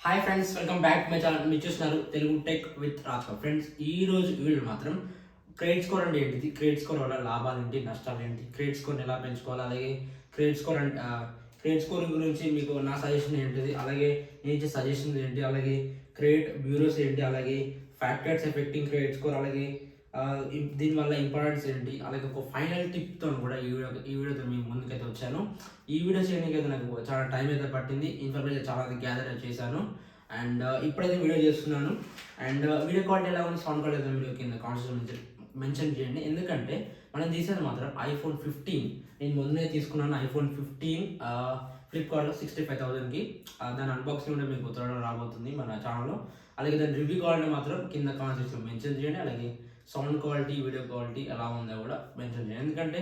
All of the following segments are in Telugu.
Hi friends, welcome back my channel. మీరు చూస్తున్నారు తెలుగు టెక్ విత్ రాత్వ. ఫ్రెండ్స్, ఈ రోజు వీడియో మాత్రం క్రెడిట్ స్కోర్ అంటే ఏంటిది, క్రెడిట్ స్కోర్ వల్ల లాభాలు ఏంటి, నష్టాలు ఏంటి, క్రెడిట్ స్కోర్ని ఎలా పెంచుకోవాలి, అలాగే క్రెడిట్ స్కోర్ అంటే క్రెడిట్ స్కోర్ గురించి మీకు నా సజెషన్ ఏంటిది, అలాగే నేను ఇచ్చే సజెషన్స్ ఏంటి, అలాగే క్రెడిట్ బ్యూరోస్ ఏంటి, అలాగే ఫ్యాక్టర్స్ ఎఫెక్టింగ్ క్రెడిట్ స్కోర్, అలాగే దీనివల్ల ఇంపార్టెన్స్ ఏంటి, అలాగే ఒక ఫైనల్ టిప్తో కూడా ఈ వీడియోతో మీ ముందుకైతే వచ్చాను. ఈ వీడియో చేయడానికి అయితే నాకు చాలా టైం అయితే పట్టింది, ఇన్ఫర్మేషన్ చాలా గ్యాదర్ చేశాను అండ్ ఇప్పుడైతే వీడియో చేస్తున్నాను. అండ్ వీడియో క్వాలిటీ ఎలా ఉంది, సౌండ్ క్వాలిటీ వీడియో కింద కాన్సెప్ట్ మెన్షన్ చేయండి. ఎందుకంటే మనం తీసేది మాత్రం ఐఫోన్ 15. నేను ముందే తీసుకున్నాను ఐఫోన్ 15 ఫ్లిప్కార్ట్లో 65,000కి. దాని అన్బాక్సింగ్ కూడా మీకు త్వరలో రాబోతుంది మన ఛానల్లో. అలాగే దాని రివ్యూ కావాలంటే మాత్రం కింద కాన్సెప్ట్లో మెన్షన్ చేయండి. అలాగే సౌండ్ క్వాలిటీ, వీడియో క్వాలిటీ ఎలా ఉందో కూడా మెన్షన్ చేయండి. ఎందుకంటే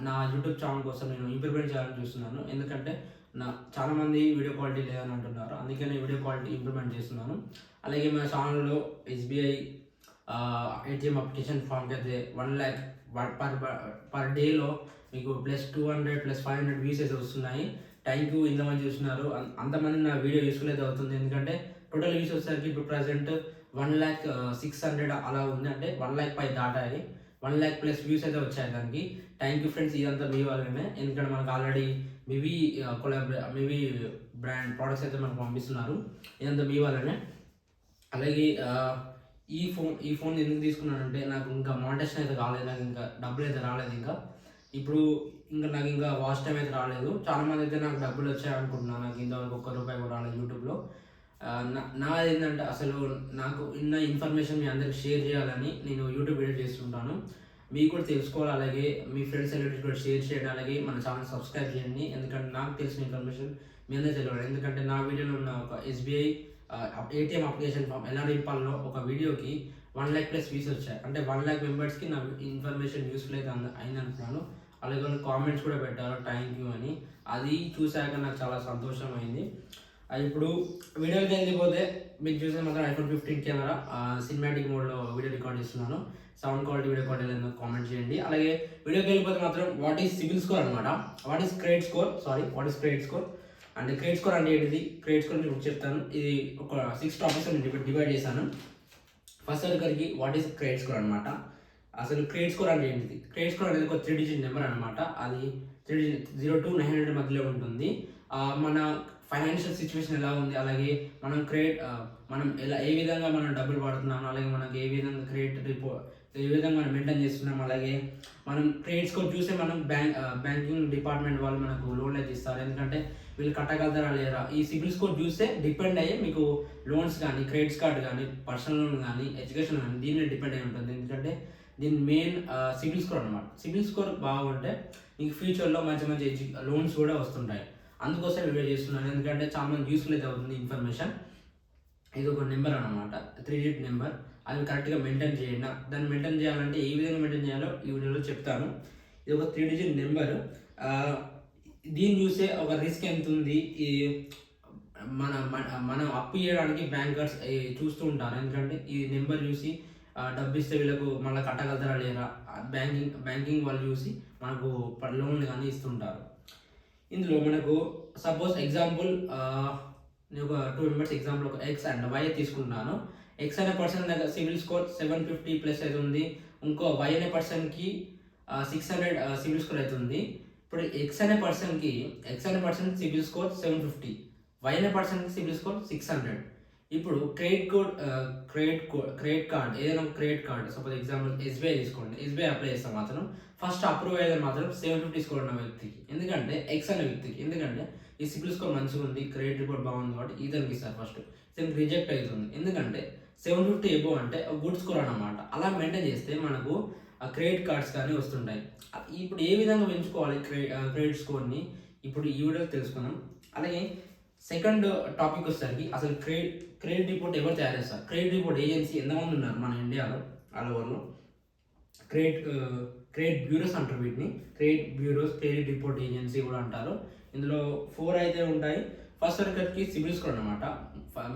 నా యూట్యూబ్ ఛానల్ కోసం నేను ఇంప్రూవ్మెంట్ చేయాలని చూస్తున్నాను. ఎందుకంటే చాలామంది వీడియో క్వాలిటీ లేదని అంటున్నారు, అందుకని వీడియో క్వాలిటీ ఇంప్రూవ్మెంట్ చేస్తున్నాను. అలాగే మన ఛానల్లో ఎస్బీఐ ఏటీఎం అప్లికేషన్ ఫామ్కి అయితే 1 lakh పర్ డేలో మీకు +200 +500 వ్యూస్ అయితే వస్తున్నాయి. థ్యాంక్ యూ, ఇంతమంది చూస్తున్నారు. అంతమంది నా వీడియో యూస్ఫుల్ అయితే అవుతుంది. ఎందుకంటే టోటల్ వ్యూస్ వచ్చేసరికి ఇప్పుడు ప్రజెంట్ 1,06,00,000 అలా ఉంది. అంటే 1 lakh పై దాటాయి. 1 lakh ప్లస్ వ్యూస్ అయితే వచ్చాయి దానికి. థ్యాంక్ యూ ఫ్రెండ్స్, ఇదంతా మీ వల్లనే. ఎందుకంటే మనకు ఆల్రెడీ మివి బ్రాండ్ ప్రోడక్ట్స్ అయితే మనకు పంపిస్తున్నారు. ఇదంతా మీ వల్లనే. అలాగే ఈ ఫోన్ ఎందుకు తీసుకున్నానంటే నాకు ఇంకా మానిటైజేషన్ అయితే రాలేదు, నాకు ఇంకా డబ్బులు అయితే రాలేదు. నాకు ఇంకా వాచ్ టైం అయితే రాలేదు. చాలామంది అయితే నాకు డబ్బులు వచ్చాయి అనుకుంటున్నాను. నాకు ఇంతవరకు ₹1 కూడా రాలేదు యూట్యూబ్లో. నాది ఏంటంటే అసలు నాకు ఉన్న ఇన్ఫర్మేషన్ మీ అందరికి షేర్ చేయాలని నేను యూట్యూబ్ వీడియో చేస్తుంటాను. మీకు కూడా తెలుసుకోవాలి, అలాగే మీ ఫ్రెండ్స్ రిలేటివ్స్ కూడా షేర్ చేయండి, అలాగే మన ఛానల్ సబ్స్క్రైబ్ చేయండి. ఎందుకంటే నాకు తెలిసిన ఇన్ఫర్మేషన్ మీ అందరికీ తెలియాలి. ఎందుకంటే నా వీడియోలో ఉన్న ఒక ఎస్బీఐ ఏటీఎం అప్లికేషన్ ఫామ్ ఎలా నింపాలో ఒక వీడియోకి 1 lakh ప్లస్ వ్యూస్ వచ్చాయి. అంటే 1 lakh మెంబర్స్కి నా ఇన్ఫర్మేషన్ యూస్ఫుల్ అయితే అయింది అనుకున్నాను. అలాగే వాళ్ళు కామెంట్స్ కూడా పెట్టారు థ్యాంక్ యూ అని. అది చూశాక నాకు చాలా సంతోషం అయింది. ఇప్పుడు వీడియోకి వెళ్ళిపోతే మీకు చూసే మాత్రం ఐఫోన్ 15 కెమెరా సినిమాటిక్ మోడ్లో వీడియో రికార్డ్ చేస్తున్నాను. సౌండ్ క్వాలిటీ, వీడియో క్వాలిటీ ఏదో కామెంట్ చేయండి. అలాగే వీడియోకి వెళ్ళిపోతే మాత్రం వాట్ ఈస్ సిబిల్ స్కోర్ అనమాట. What is credit score and credit score అంటే ఏంటిది, క్రెడిట్ స్కోర్ మీకు చెప్తాను. ఇది ఒక 6 టాపిక్స్ నేను డివైడ్ చేశాను. ఫస్ట్ వచ్చరికి వాట్ ఈస్ క్రెడిట్ స్కోర్ అనమాట. అసలు క్రెడిట్ స్కోర్ అంటే ఏంటిది, క్రెడిట్ స్కోర్ అనేది ఒక 3 digit నెంబర్ అనమాట. అది 0 to 900 మధ్యలో ఉంటుంది. మన ఫైనాన్షియల్ సిచ్యువేషన్ ఎలా ఉంది, అలాగే మనం మనం ఏ విధంగా మనం డబ్బులు పడుతున్నాం, అలాగే మనకి ఏ విధంగా క్రెడిట్ ఏ విధంగా మనం మెయింటైన్ చేస్తున్నాం, అలాగే మనం క్రెడిట్ స్కోర్ చూస్తే మనం బ్యాంకింగ్ డిపార్ట్మెంట్ వాళ్ళు మనకు లోన్లు అయితే ఇస్తారు. ఎందుకంటే వీళ్ళు కట్టగలుగుతారా లేదా, ఈ సిబిల్ స్కోర్ చూస్తే డిపెండ్ అయ్యి మీకు లోన్స్ కానీ, క్రెడిట్ కార్డ్ కానీ, పర్సనల్ లోన్ కానీ, ఎడ్యుకేషన్ కానీ దీని మీద డిపెండ్ అయి ఉంటుంది. ఎందుకంటే దీని మెయిన్ సిబిల్ స్కోర్ అనమాట. సిబిల్ స్కోర్ బాగుంటే మీకు ఫ్యూచర్లో మంచి లోన్స్ కూడా వస్తుంటాయి. అందుకోసం వీడియో చేస్తున్నాను. ఎందుకంటే చాలా మంది యూస్ఫుల్ అయితే అవుతుంది ఇన్ఫర్మేషన్. ఇది ఒక నెంబర్ అనమాట, 3 digit నెంబర్. అది కరెక్ట్గా మెయింటైన్ చేయండి. దాన్ని మెయింటైన్ చేయాలంటే ఏ విధంగా మెయింటైన్ చేయాలో ఈ వీడియోలో చెప్తాను. ఇది ఒక 3 digit నెంబర్. దీన్ని చూసే ఒక రిస్క్ ఎంత ఉంది, ఈ మనం అప్పు చేయడానికి బ్యాంకర్స్ చూస్తూ ఉంటారు. ఎందుకంటే ఈ నెంబర్ చూసి డబ్బు ఇస్తే వీళ్ళకు మళ్ళీ కట్టగలుగుతారా లేరా, బ్యాంకింగ్ వాళ్ళు చూసి మనకు లోన్లు కానీ ఇస్తుంటారు. ఇందులో మనకు సపోజ్ ఎగ్జాంపుల్ నేను ఒక 2 members ఎగ్జాంపుల్ ఒక ఎక్స్ అండ్ వై తీసుకుంటున్నాను. ఎక్స్ అనే పర్సన్ దగ్గర సివిల్ స్కోర్ 750 ప్లస్ అయితే ఉంది. ఇంకో వై అనే పర్సన్కి 600 సివిల్ స్కోర్ అవుతుంది. ఇప్పుడు ఎక్స్ అనే పర్సన్కి సివిల్ స్కోర్ 750, వై అనే పర్సన్కి సివిల్ స్కోర్ 600. ఇప్పుడు క్రెడిట్ కార్డ్ ఏదైనా credit card suppose example SBI తీసుకోండి. ఎస్బీఐ అప్లై చేస్తే మాత్రం ఫస్ట్ అప్రూవ్ అయ్యేది మాత్రం 750 స్కోర్ ఉన్న వ్యక్తికి, ఎందుకంటే ఎక్స్ అనే వ్యక్తికి. ఎందుకంటే ఈ సిబిల్ స్కోర్ మంచిగా ఉంది, క్రెడిట్ రిపోర్ట్ బాగుంది కాబట్టి ఇతనికి ఇస్తారు ఫస్ట్. ఇతనికి రిజెక్ట్ అవుతుంది. ఎందుకంటే 750 ఎబో అంటే గుడ్ స్కోర్ అన్నమాట. అలా మెయింటైన్ చేస్తే మనకు క్రెడిట్ కార్డ్స్ కానీ వస్తుంటాయి. ఇప్పుడు ఏ విధంగా పెంచుకోవాలి క్రెడిట్ స్కోర్ని ఇప్పుడు ఈ వీడియోలో తెలుసుకున్నాం. అలాగే సెకండ్ టాపిక్ వచ్చేసరికి అసలు క్రెడిట్ రిపోర్ట్ ఎవరు తయారు చేస్తారు, క్రెడిట్ రిపోర్ట్ ఏజెన్సీ ఎంతమంది ఉన్నారు మన ఇండియాలో, ఆల్ ఓవర్లో. క్రెడిట్ బ్యూరోస్ అంటారు వీటిని. Credit bureaus, credit report agency కూడా అంటారు. ఇందులో 4 అయితే ఉంటాయి. ఫస్ట్ వచ్చరికి సిబిల్ స్కోర్ అనమాట.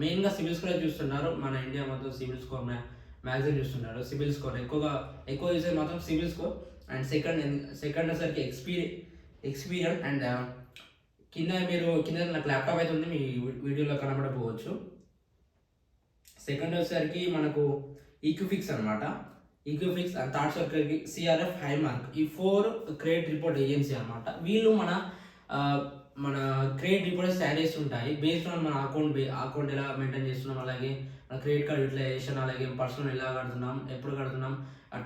మెయిన్గా సిబిల్ స్కోర్ చూస్తున్నారు మన ఇండియా మొత్తం. సిబిల్ స్కోర్ మ్యాగజైన్ చూస్తున్నారు. సిబిల్ స్కోర్ ఎక్కువ చూసేది మాత్రం సిబిల్ స్కోర్. అండ్ సెకండ్ వచ్చరికి ఎక్స్పీరియన్స్ అండ్ కింద నాకు ల్యాప్టాప్ అయితే ఉంది, మీ వీడియోలో కనబడకపోవచ్చు. సెకండ్ వచ్చేసరికి మనకు ఈక్విఫిక్స్ అనమాట. ఈక్విఫిక్స్ అండ్ థర్డ్ సర్కిల్కి సిఆర్ఎఫ్ హై మార్క్. ఈ 4 క్రెడిట్ రిపోర్ట్ ఏజెన్సీ అనమాట. వీళ్ళు మన క్రెడిట్ రిపోర్ట్స్ తయారు చేస్తుంటాయి బేస్డ్ ఆన్ మన అకౌంట్ ఎలా మెయింటైన్ చేస్తున్నాం, అలాగే మన క్రెడిట్ కార్డ్ యూటిలైజేషన్, అలాగే పర్సనల్ ఎలా కడుతున్నాం, ఎప్పుడు కడుతున్నాం,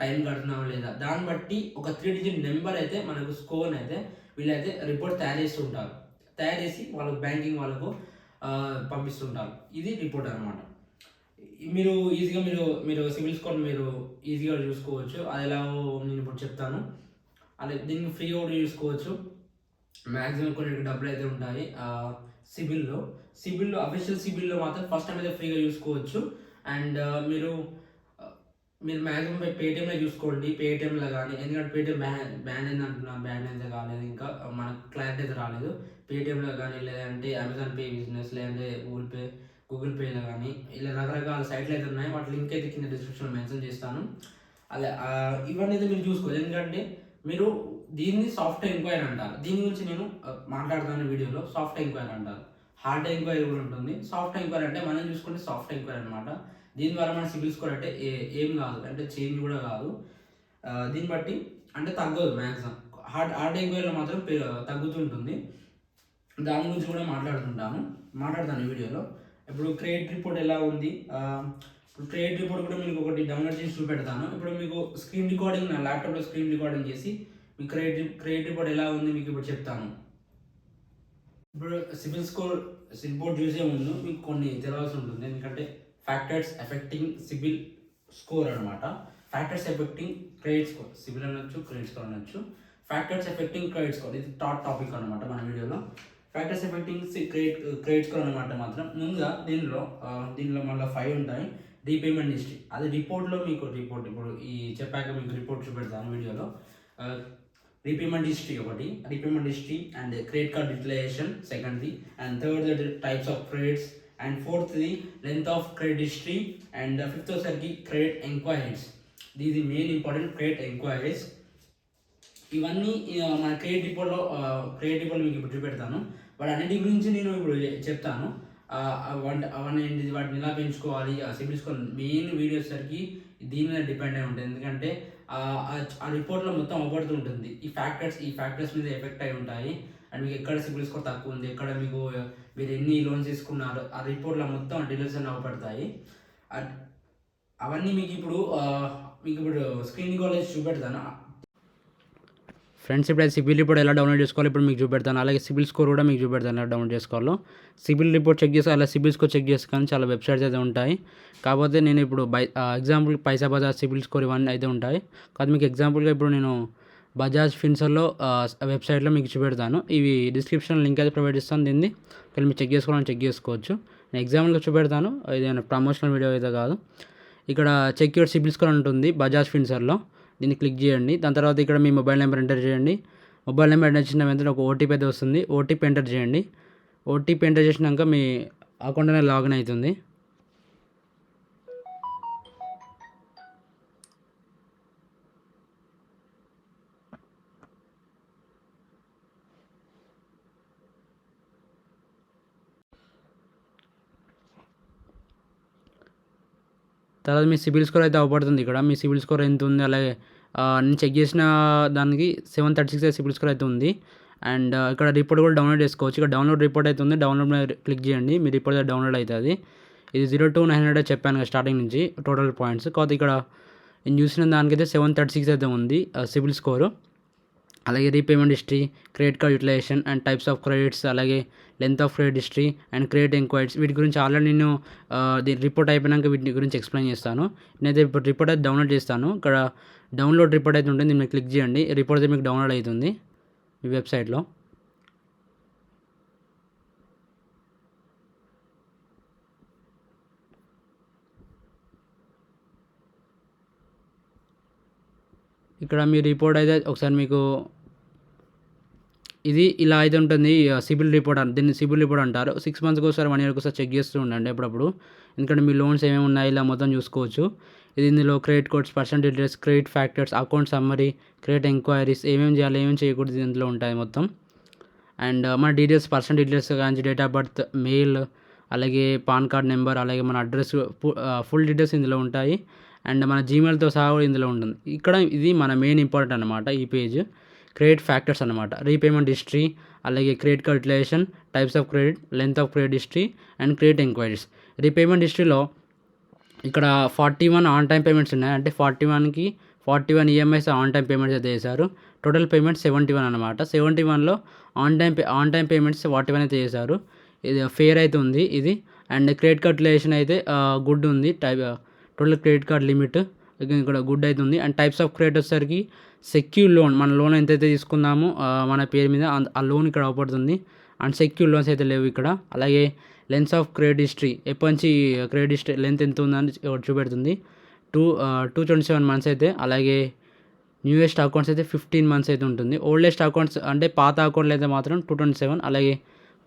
టైం కడుతున్నాం లేదా, దాన్ని బట్టి ఒక 3 డిజిట్ నెంబర్ అయితే మనకు స్కోర్ అయితే వీళ్ళైతే రిపోర్ట్ తయారు చేస్తుంటారు. తయారు చేసి వాళ్ళకు బ్యాంకింగ్ వాళ్ళకు పంపిస్తుంటారు. ఇది రిపోర్ట్ అనమాట. మీరు ఈజీగా మీరు సిబిల్ స్కోర్ మీరు ఈజీగా చూసుకోవచ్చు. అది ఎలాగో నేను ఇప్పుడు చెప్తాను. అలాగే దీన్ని ఫ్రీగా కూడా చూసుకోవచ్చు. మ్యాక్సిమం కొన్ని డబ్బులు అయితే ఉంటాయి సిబిల్లో. అఫీషియల్ సిబిల్లో మాత్రం ఫస్ట్ టైం అయితే ఫ్రీగా చూసుకోవచ్చు. అండ్ మీరు మ్యాక్సిమం పేటిఎంలో చూసుకోండి, పేటిఎంలో కానీ. ఎందుకంటే పేటిఎం బ్యాన్ అయింది అంటున్నా, బ్యాన్ అయితే కాలేదు, ఇంకా మనకు క్లారిటీ అయితే రాలేదు. పేటిఎంలో కానీ, లేదంటే అమెజాన్ పే బిజినెస్, లేదంటే గూగుల్ పేలో కానీ, ఇలా రకరకాల సైట్లు అయితే ఉన్నాయి. వాటి లింక్ అయితే కింద డిస్క్రిప్షన్లో మెన్షన్ చేస్తాను. అలా ఇవన్నీ అయితే మీరు చూసుకోవచ్చు. ఎందుకంటే మీరు దీన్ని సాఫ్ట్ ఎంక్వైరీ అంటారు. దీని గురించి నేను మాట్లాడుతాను వీడియోలో. సాఫ్ట్ ఎంక్వైరీ అంటారు, హార్డ్ ఎంక్వైరీ కూడా ఉంటుంది. సాఫ్ట్ ఎంక్వైరీ అంటే మనం చూసుకుంటే సాఫ్ట్ ఎంక్వైరీ అనమాట. దీని ద్వారా మన సిబిల్ స్కోర్ అంటే ఏం కాదు, అంటే చేంజ్ కూడా కాదు. దీన్ని బట్టి అంటే తగ్గదు మ్యాక్సిమం. హార్డ్ ఎంక్వైరీలో మాత్రం తగ్గుతుంటుంది. దాని గురించి కూడా మాట్లాడతాను ఈ వీడియోలో. ఇప్పుడు క్రెడిట్ రిపోర్ట్ ఎలా ఉంది, ఇప్పుడు క్రెడిట్ రిపోర్ట్ కూడా మీకు ఒకటి డౌన్లోడ్ చేసి చూపెడతాను. ఇప్పుడు మీకు స్క్రీన్ రికార్డింగ్, నా ల్యాప్టాప్లో స్క్రీన్ రికార్డింగ్ చేసి మీ క్రెడిట్ రిపోర్ట్ ఎలా ఉంది మీకు ఇప్పుడు చెప్తాను. ఇప్పుడు సిబిల్ స్కోర్ రిపోర్ట్ చూసే ముందు మీకు కొన్ని తెలవాల్సి ఉంటుంది. ఎందుకంటే ఫ్యాక్టర్స్ ఎఫెక్టింగ్ సిబిల్ స్కోర్ అనమాట. Factors effecting credit score, CIBIL అనొచ్చు, క్రెడిట్ స్కోర్ అనొచ్చు. ఫ్యాక్టర్స్ ఎఫెక్టింగ్ క్రెడిట్ స్కోర్, ఇది టాపిక్ అనమాట మన వీడియోలో. ఫ్యాక్టర్స్ ఎఫెక్టింగ్ క్రెడిట్ స్కోర్ అనమాట. మాత్రం ముందుగా దీనిలో మళ్ళీ 5 ఉంటాయి. రీపేమెంట్ హిస్టరీ, అది రిపోర్ట్లో మీకు ఇప్పుడు ఈ చెప్పాక మీకు రిపోర్ట్ చూపెడతాను వీడియోలో. రీపేమెంట్ హిస్టరీ ఒకటి, repayment history and credit card utilisation సెకండ్ది, and third types of credits, and ఫోర్త్ది length of credit history, and fifth వచ్చేసరికి క్రెడిట్ ఎంక్వైరీస్. ఇది మెయిన్ ఇంపార్టెంట్, క్రెడిట్ ఎంక్వైరీస్. ఇవన్నీ మన క్రెడిట్ రిపోర్ట్లో మీకు ఇప్పుడు చూపెడతాను. వాటి అన్నిటి గురించి నేను ఇప్పుడు చెప్తాను. అవన్నీ వాటిని ఎలా పెంచుకోవాలి, సిబిల్ స్కోర్ మెయిన్ వీడియో వచ్చేసరికి దీని మీద డిపెండ్ అయి ఉంటుంది. ఎందుకంటే ఆ రిపోర్ట్లో మొత్తం అవపడుతూ ఉంటుంది. ఈ ఫ్యాక్టర్స్ మీద ఎఫెక్ట్ అయి ఉంటాయి. అండ్ మీకు ఎక్కడ సిబిల్ స్కోర్ తక్కువ ఉంది, ఎక్కడ మీరు ఎన్ని లోన్స్ తీసుకున్నారు, ఆ రిపోర్ట్లో మొత్తం డీటెయిల్స్ అన్నీ అవపడతాయి. అవన్నీ మీకు ఇప్పుడు స్క్రీన్ కాలేజ్ చూపెడతాను. ఫ్రెండ్స్, ఇప్పుడు సిబిల్ రిపోర్ట్ ఎలా డౌన్లోడ్ చేసుకోవాలి ఇప్పుడు మీకు చూపెడతాను. అలాగే సిబిల్ స్కోర్ కూడా మీకు చూపెడతాను ఎలా డౌన్లోడ్ చేసుకోవాలో. సిబిల్ రిపోర్ట్ చెక్ చేసి అలా సిబిల్ స్కోర్ చెక్ చేసుకొని చాలా వెబ్సైట్స్ అయితే ఉంటాయి. కాకపోతే నేను ఇప్పుడు ఎగ్జాంపుల్ పైసా బజాజ్, సిబిల్ స్కోర్ ఇవన్నీ అయితే ఉంటాయి. కాదు మీకు ఎగ్జాంపుల్గా ఇప్పుడు నేను బజాజ్ ఫిన్సర్లో వెబ్సైట్లో మీకు చూపెడతాను. ఇవి డిస్క్రిప్షన్ లింక్ అయితే ప్రొవైడ్ చేస్తాను. దీన్ని ఇక్కడ మీరు చెక్ చేసుకోవాలని చెక్ చేసుకోవచ్చు. నేను ఎగ్జాంపుల్గా చూపెడతాను, ఇదేమైనా ప్రమోషనల్ వీడియో అయితే కాదు. ఇక్కడ చెక్ యువర్ సిబిల్ స్కోర్ ఉంటుంది బజాజ్ ఫిన్సర్లో. దీన్ని క్లిక్ చేయండి. దాని తర్వాత ఇక్కడ మీ మొబైల్ నెంబర్ ఎంటర్ చేయండి. మొబైల్ నెంబర్ ఎంటర్ చేసిన వెంటనే ఒక ఓటీపీ అయితే వస్తుంది. ఓటీపీ ఎంటర్ చేయండి. ఓటీపీ ఎంటర్ చేసినాక మీ అకౌంట్ అనేది లాగిన్ అవుతుంది. తర్వాత మీ సిబిల్ స్కోర్ అయితే అవపడుతుంది. ఇక్కడ మీ సిబిల్ స్కోర్ ఎంత ఉంది, అలాగే నేను చెక్ చేసిన దానికి 736 సిబిల్ స్కోర్ అయితే ఉంది. అండ్ ఇక్కడ రిపోర్ట్ కూడా డౌన్లోడ్ చేసుకోవచ్చు. ఇక్కడ డౌన్లోడ్ రిపోర్ట్ అయితే ఉంది. డౌన్లోడ్ మీద క్లిక్ చేయండి, మీ రిపోర్ట్ అయితే డౌన్లోడ్ అవుతుంది. ఇది 0 to 900 చెప్పాను కదా స్టార్టింగ్ నుంచి టోటల్ పాయింట్స్. కాకపోతే ఇక్కడ నేను చూసిన దానికైతే 736 అయితే ఉంది సిబిల్ స్కోరు. అలాగే repayment history, credit card utilisation and types of credits, అలాగే length of credit history and credit enquiries, వీటి గురించి ఆల్రెడీ నేను రిపోర్ట్ అయిపోయినాక వీటి గురించి ఎక్స్ప్లెయిన్ చేస్తాను. నేనైతే ఇప్పుడు రిపోర్ట్ అయితే డౌన్లోడ్ చేస్తాను. ఇక్కడ డౌన్లోడ్ రిపోర్ట్ అయితే ఉంటుంది, దీన్ని క్లిక్ చేయండి. రిపోర్ట్ అయితే మీకు డౌన్లోడ్ అవుతుంది ఈ వెబ్సైట్లో. ఇక్కడ మీ రిపోర్ట్ అయితే ఒకసారి మీకు ఇది ఇలా అయితే ఉంటుంది. సిబిల్ రిపోర్ట్ దీన్ని సిబిల్ రిపోర్ట్ అంటారు. 6 monthsకి ఒకసారి 1 yearకి ఒకసారి చెక్ చేస్తూ ఉండండి అప్పుడప్పుడు. ఎందుకంటే మీ లోన్స్ ఏమేమి ఉన్నాయి ఇలా మొత్తం చూసుకోవచ్చు. ఇది ఇందులో credit codes, personal details, credit factors, account summary, credit enquiries, ఏమేమి చేయాలి ఏమేమి చేయకూడదు ఇందులో ఉంటాయి మొత్తం. అండ్ మన డీటెయిల్స్, పర్సనల్ డీటెయిల్స్ కానీ డేట్ ఆఫ్ బర్త్, మెయిల్, అలాగే పాన్ కార్డ్ నెంబర్, అలాగే మన అడ్రస్, ఫుల్ డీటెయిల్స్ ఇందులో ఉంటాయి. అండ్ మన జీమెయిల్తో సహా కూడా ఇందులో ఉంటుంది. ఇక్కడ ఇది మన మెయిన్ ఇంపార్టెంట్ అనమాట ఈ పేజ్. క్రెడిట్ ఫ్యాక్టర్స్ అనమాట. రీపేమెంట్ హిస్టరీ, అలాగే credit card relation, types of credit, length of credit history and credit enquiries. Repayment హిస్టరీలో ఇక్కడ 41 ఆన్ టైం పేమెంట్స్ ఉన్నాయి. అంటే 41 ఈఎంఐస్ ఆన్ టైం పేమెంట్స్ అయితే చేశారు. టోటల్ పేమెంట్ 71 అనమాట. 71లో ఆన్ టైం పేమెంట్స్ 41 అయితే చేశారు. ఇది ఫేర్ అయితే ఉంది ఇది. అండ్ క్రెడిట్ కార్డ్ రిలేషన్ అయితే గుడ్ ఉంది. టోటల్ క్రెడిట్ కార్డ్ లిమిట్ ఇక్కడ గుడ్ అయితే ఉంది. అండ్ టైప్స్ ఆఫ్ క్రెడిట్ వచ్చేసరికి సెక్యూర్ లోన్, మన లోన్ ఎంతైతే తీసుకున్నామో మన పేరు మీద ఆ లోన్ ఇక్కడ అవపడుతుంది. అండ్ సెక్యూర్ లోన్స్ అయితే లేవు ఇక్కడ. అలాగే లెన్స్ ఆఫ్ క్రెడిట్ హిస్టరీ, ఎప్పటి నుంచి క్రెడిట్ హిస్టరీ లెంత్ ఎంత ఉందని చూపెడుతుంది. 227 మంత్స్ అయితే. అలాగే న్యూయెస్ట్ అకౌంట్స్ అయితే 15 మంత్స్ అయితే ఉంటుంది. ఓల్డెస్ట్ అకౌంట్స్ అంటే పాత అకౌంట్లు అయితే మాత్రం 227, అలాగే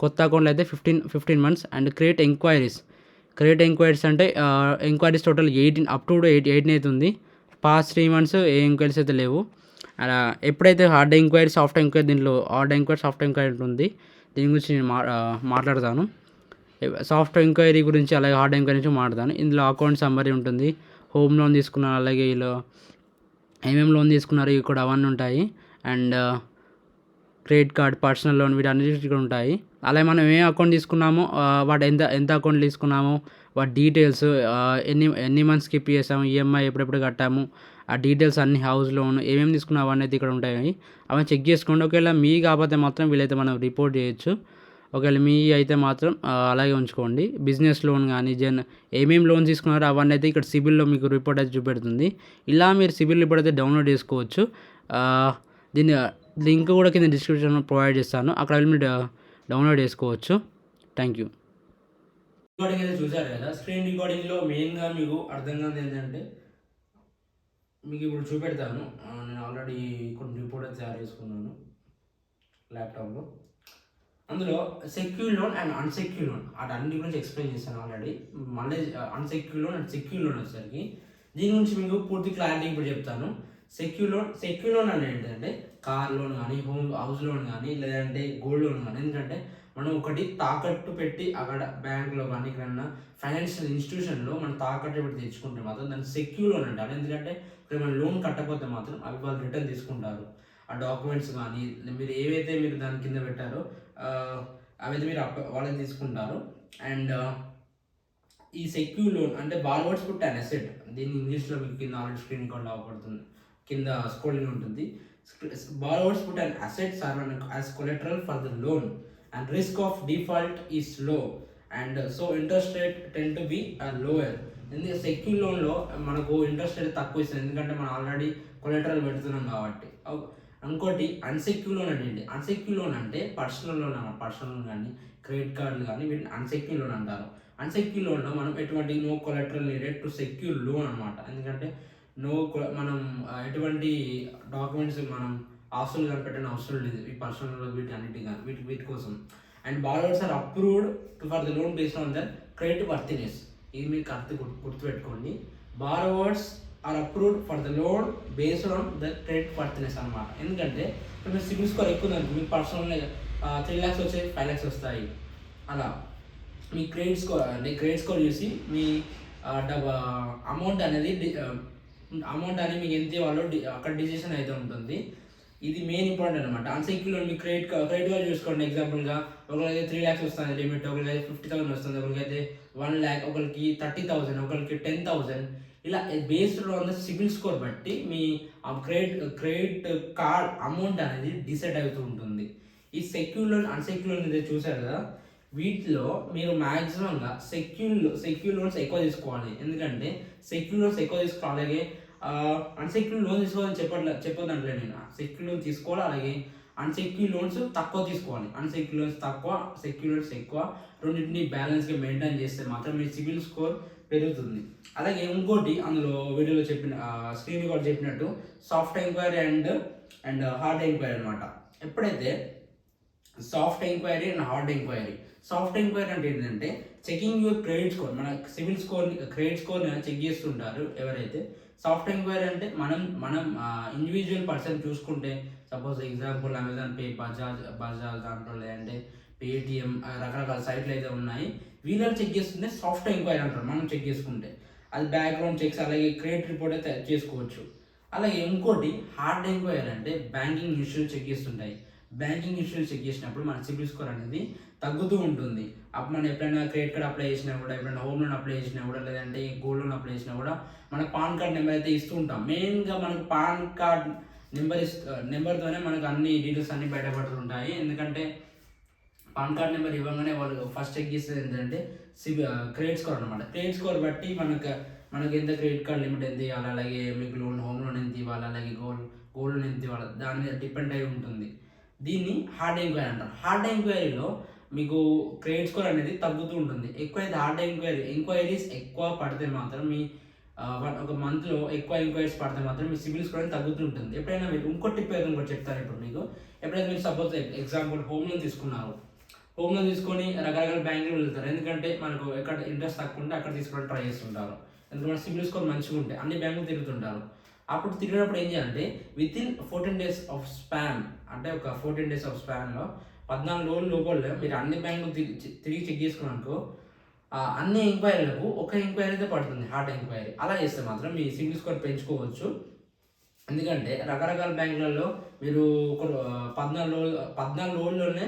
కొత్త అకౌంట్లు అయితే 15 మంత్స్. అండ్ క్రెడిట్ ఎంక్వైరీస్ అంటే ఎంక్వైరీస్ టోటల్ 18 అప్ టు 18 అయితే ఉంది. పాస్ట్ 3 మంత్స్ ఏ ఎంక్వైరీస్ అయితే లేవు. అలా ఎప్పుడైతే హార్డ్ ఎంక్వైరీ, సాఫ్ట్ ఎంక్వైరీ, దీనిలో హార్డ్ ఎంక్వైరీ, సాఫ్ట్ ఎంక్వైరీ ఉంటుంది. దీని గురించి నేను మాట్లాడతాను. సాఫ్ట్ ఎంక్వైరీ గురించి, అలాగే హార్డ్ ఎంక్వైరీ గురించి మాట్లాడతాను. ఇందులో అకౌంట్ సమ్మరీ ఉంటుంది. హోమ్ లోన్ తీసుకున్నారు, అలాగే ఇలా ఏమేమి లోన్ తీసుకున్నారు ఇవి కూడా అవన్నీ ఉంటాయి. And credit card, personal loan, వీటన్నిటి ఇక్కడ ఉంటాయి. అలాగే మనం ఏ అకౌంట్ తీసుకున్నామో వాటి ఎంత అకౌంట్ తీసుకున్నామో వాటి డీటెయిల్స్, ఎన్ని మంత్స్ స్కిప్ చేసాము, ఈఎంఐ ఎప్పుడెప్పుడు కట్టాము, ఆ డీటెయిల్స్ అన్ని, హౌస్ లోన్ ఏమేమి తీసుకున్నాం అవన్నీ అయితే ఇక్కడ ఉంటాయి. అవన్నీ చెక్ చేసుకోండి. ఒకవేళ మీ కాకపోతే మాత్రం వీలైతే మనం రిపోర్ట్ చేయొచ్చు. ఒకవేళ మీ అయితే మాత్రం అలాగే ఉంచుకోండి. బిజినెస్ లోన్ కానీ ఏమేమి లోన్స్ తీసుకున్నారో అవన్నీ అయితే ఇక్కడ సిబిల్లో మీకు రిపోర్ట్ అయితే చూపెడుతుంది. ఇలా మీరు సిబిల్ రిపోర్ట్ అయితే డౌన్లోడ్ చేసుకోవచ్చు. దీని లింక్ కూడా కింద డిస్క్రిప్షన్లో ప్రొవైడ్ చేస్తాను, అక్కడ వెళ్ళి మీరు డౌన్లోడ్ చేసుకోవచ్చు. Thank you. రికార్డింగ్ అయితే చూసారు కదా. స్క్రీన్ రికార్డింగ్లో మెయిన్గా మీకు అర్థం కాదు ఏంటంటే, మీకు ఇప్పుడు చూపెడతాను. నేను ఆల్రెడీ కొన్ని రిపోర్ట్ అయితే తయారు చేసుకున్నాను ల్యాప్టాప్లో. అందులో secure loan and unsecure loan అన్ని గురించి ఎక్స్ప్లెయిన్ చేశాను ఆల్రెడీ. మళ్ళీ unsecure loan and secure loan వచ్చేసరికి దీని గురించి మీకు పూర్తి క్లారిటీ ఇప్పుడు చెప్తాను. సెక్యూర్ లోన్ అంటే ఏంటంటే కార్ లోన్ కానీ, హౌస్ లోన్ కానీ, లేదంటే గోల్డ్ లోన్ కానీ. ఎందుకంటే మనం ఒకటి తాకట్టు పెట్టి అక్కడ బ్యాంకులో కానీ ఎక్కడన్నా ఫైనాన్షియల్ ఇన్స్టిట్యూషన్లో మనం తాకట్టు పెట్టి తెచ్చుకుంటే మాత్రం దాన్ని సెక్యూర్ లోన్ అంటారు. ఎందుకంటే ఇప్పుడు మనం లోన్ కట్టకపోతే మాత్రం అవి వాళ్ళు రిటర్న్ తీసుకుంటారు. ఆ డాక్యుమెంట్స్ కానీ మీరు ఏవైతే మీరు దాని కింద పెట్టారో అవైతే మీరు వాళ్ళని తీసుకుంటారు. అండ్ ఈ సెక్యూర్ లోన్ అంటే బారోవర్స్ పుట్ అన్ అసెట్. దీన్ని ఇంగ్లీష్లో మీకు కింద ఆల్రెడీ స్క్రీన్ రికార్డ్ అవపడుతుంది, కింద స్క్రోలింగ్ ఉంటుంది. Borrowers put an assets or as collateral for the loan and risk of default is low and so interest rate tend to be lower. ఎందుకంటే సెక్యూర్ లోన్లో మనకు ఇంట్రెస్ట్ రేట్ తక్కువ ఇస్తుంది, ఎందుకంటే మనం ఆల్రెడీ కొలెటరల్ పెడుతున్నాం కాబట్టి. ఇంకోటి అన్సెక్యూర్ లోన్ అంటే అన్సెక్యూర్ లోన్ అంటే పర్సనల్ లోన్ అన్నమాట. పర్సనల్ లోన్ కానీ, క్రెడిట్ కార్డులు కానీ వీటిని అన్సెక్యూర్ లోన్ అంటారు. అన్సెక్యూర్ లోన్లో మనం ఎటువంటి no collateral needed to secure loan అనమాట. ఎందుకంటే మనం ఎటువంటి డాక్యుమెంట్స్ మనం ఆస్తులు కనిపెట్టిన అవసరం లేదు ఈ పర్సనల్ వీటి అన్నిటి కానీ వీటి కోసం. And borrowers are approved for the loan based on their creditworthiness. ఇది మీకు గుర్తుపెట్టుకోండి. Borrowers are approved for the loan based on the creditworthiness అనమాట. ఎందుకంటే ఇప్పుడు మీరు సిబిల్ స్కోర్ ఎక్కువ ఉందంటే మీకు పర్సనల్ 3 lakhs వచ్చాయి, 5 lakhs వస్తాయి. అలా మీ క్రెడిట్ స్కోర్ చూసి మీ అమౌంట్ అనేది మీకు ఎంత ఇవ్వాలో అక్కడ డిసిషన్ అయితే ఉంటుంది. ఇది మెయిన్ ఇంపార్టెంట్ అనమాట. అన్సెక్యూర్ లోన్ మీ క్రెడిట్ కార్డు చూసుకోండి. ఎగ్జాంపుల్గా ఒకరికైతే 3 lakhs వస్తుంది లిమిట్, ఒకరికైతే 50,000 వస్తుంది, ఒకరికైతే 1 lakh, ఒకరికి 30,000, ఒకరికి 10,000. ఇలా based on the CIBIL score బట్టి మీ క్రెడిట్ కార్డ్ అమౌంట్ అనేది డిసైడ్ అవుతూ ఉంటుంది. ఈ సెక్యూర్ లోన్, అన్సెక్యూర్ లోన్ అయితే చూసారు కదా, వీటిలో మీరు మ్యాక్సిమంగా సెక్యూర్ లోన్స్ ఎక్కువ తీసుకోవాలి. ఎందుకంటే సెక్యూర్ లోన్స్ ఎక్కువ తీసుకోవాలి, అలాగే అన్సెక్యూర్ లోన్ తీసుకోవాలని చెప్పొద్దంటే నేను సెక్యూర్ లోన్ తీసుకోవాలి, అలాగే అన్సెక్యూర్ లోన్స్ తక్కువ తీసుకోవాలి. అన్సెక్యూర్ లోన్స్ తక్కువ, సెక్యూర్ లోన్స్ ఎక్కువ, రెండింటిని బ్యాలెన్స్గా మెయింటైన్ చేస్తే మాత్రం మీ సిబిల్ స్కోర్ పెరుగుతుంది. అలాగే ఇంకోటి అందులో వీడియోలో స్క్రీన్ రికార్డ్ చెప్పినట్టు soft enquiry and hard enquiry అనమాట. ఎప్పుడైతే soft enquiry and hard enquiry. Soft enquiry అంటే ఏంటంటే చెకింగ్ యువర్ క్రెడిట్ స్కోర్. మన సిబిల్ స్కోర్, క్రెడిట్ స్కోర్ని చెక్ చేస్తుంటారు ఎవరైతే. సాఫ్ట్ ఎంక్వైరీ అంటే మనం ఇండివిజువల్ పర్సన్ చూసుకుంటే suppose example Amazon pay, Bajaj దాంట్లో, లేదంటే పేటిఎం, రకరకాల సైట్లు అయితే ఉన్నాయి. వీళ్ళని చెక్ చేస్తుంటే సాఫ్ట్ ఎంక్వైరీ అంటారు మనం చెక్ చేసుకుంటే. అది బ్యాక్గ్రౌండ్ చెక్స్, అలాగే క్రెడిట్ రిపోర్ట్ అయితే చేసుకోవచ్చు. అలాగే ఇంకోటి హార్డ్ ఎంక్వైరీ అంటే బ్యాంకింగ్ ఇష్యూస్ చెక్ చేస్తుంటాయి. బ్యాంకింగ్ ఇష్యూస్ చెక్ చేసినప్పుడు మన సిబిల్ స్కోర్ అనేది తగ్గుతూ ఉంటుంది. అప్పుడు మనం ఎప్పుడైనా క్రెడిట్ కార్డ్ అప్లై చేసినా కూడా, ఎప్పుడైనా హోమ్ లోన్ అప్లై చేసినా కూడా, లేదంటే గోల్డ్ లోన్ అప్లై చేసినా కూడా మన పాన్ కార్డ్ నెంబర్ అయితే ఇస్తూ ఉంటాం. మెయిన్గా మనకు పాన్ కార్డ్ నెంబర్తోనే మనకు అన్ని డీటెయిల్స్ అన్ని బయటపడుతుంటాయి. ఎందుకంటే పాన్ కార్డ్ నెంబర్ ఇవ్వగానే వాళ్ళు ఫస్ట్ చెక్ చేసేది ఏంటంటే క్రెడిట్ స్కోర్ అనమాట. క్రెడిట్ స్కోర్ బట్టి మనకి ఎంత క్రెడిట్ కార్డ్ లిమిట్ ఎంత ఇవ్వాలి, అలాగే మీకు హోమ్ లోన్ ఎంత ఇవ్వాలి, అలాగే గోల్డ్ లోన్ ఎంత ఇవ్వాలి, దాని మీద డిపెండ్ అయి ఉంటుంది. దీన్ని హార్డ్ ఎంక్వైరీ అంటారు. హార్డ్ ఎంక్వైరీలో మీకు క్రెడిట్ స్కోర్ అనేది తగ్గుతూ ఉంటుంది. ఎక్కువైతే హార్డ్ ఎంక్వైరీస్ ఎక్కువ పడితే మాత్రం మీ ఒక మంత్లో ఎక్కువ ఎంక్వైరీస్ పడితే మాత్రం మీ సిబిల్ స్కోర్ అనేది తగ్గుతూ ఉంటుంది. ఎప్పుడైనా మీరు ఇంకో టిప్ ఏదో ఇంకోటి చెప్తాను ఇప్పుడు మీకు. ఎప్పుడైతే మీరు సపోజ్ ఎగ్జాంపుల్ హోమ్ లోన్ తీసుకున్నారు, హోమ్ లోన్ తీసుకొని రకరకాల బ్యాంకులు వెళ్తారు. ఎందుకంటే మనకు ఎక్కడ ఇంట్రెస్ట్ తక్కువ ఉంటే అక్కడ తీసుకోవడానికి ట్రై చేస్తుంటారు. ఎందుకంటే మన సిబిల్ స్కోర్ మంచిగా ఉంటే అన్ని బ్యాంకులు తిరుగుతుంటారు. అప్పుడు తిరిగినప్పుడు ఏం చేయాలంటే వితిన్ 14 days ఆఫ్ స్పాన్, అంటే ఒక 14 days ఆఫ్ స్పాన్లో 14 రోజుల లోపల మీరు అన్ని బ్యాంకులు తిరిగి చెక్ చేసుకున్నానుకో అన్ని ఎంక్వైరీలకు ఒక ఎంక్వైరీ అయితే పడుతుంది, హార్డ్ ఎంక్వైరీ. అలా చేస్తే మాత్రం మీ సిబిల్ స్కోర్ పెంచుకోవచ్చు. ఎందుకంటే రకరకాల బ్యాంకులలో మీరు ఒక 14 రోజుల్లోనే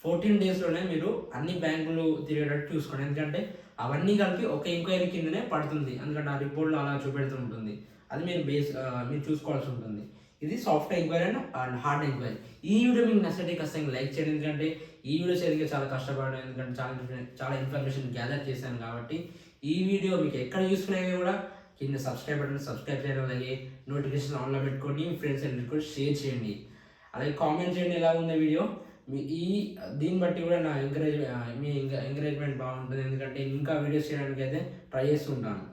14 daysలోనే మీరు అన్ని బ్యాంకులు తిరిగేటట్టు చూసుకోండి. ఎందుకంటే అవన్నీ కలిపి ఒక ఎంక్వైరీ కిందనే పడుతుంది. ఎందుకంటే ఆ రిపోర్ట్లో అలా చూపెడుతూ ఉంటుంది. అది మీరు చూసుకోవాల్సి ఉంటుంది. ఇది soft enquiry and hard enquiry. ఈ వీడియో మీకు నచ్చితే ఖచ్చితంగా లైక్ చేయండి. ఎందుకంటే ఈ వీడియో చేయడానికి చాలా కష్టపడ్డాను. ఎందుకంటే చాలా ఇన్ఫర్మేషన్ గ్యాదర్ చేశాను కాబట్టి. ఈ వీడియో మీకు ఎక్కడ యూస్ఫుల్ అయినా కూడా కింద సబ్స్క్రైబ్ చేయడం, అలాగే నోటిఫికేషన్ ఆన్లో పెట్టుకొని మీ ఫ్రెండ్స్ అందరికీ కూడా షేర్ చేయండి. అలాగే కామెంట్ చేయండి ఎలా ఉంది వీడియో. దీన్ని బట్టి కూడా నా ఎంకరేజ్మెంట్ బాగుంటుంది. ఎందుకంటే ఇంకా వీడియోస్ చేయడానికి అయితే ట్రై చేస్తుంటాను.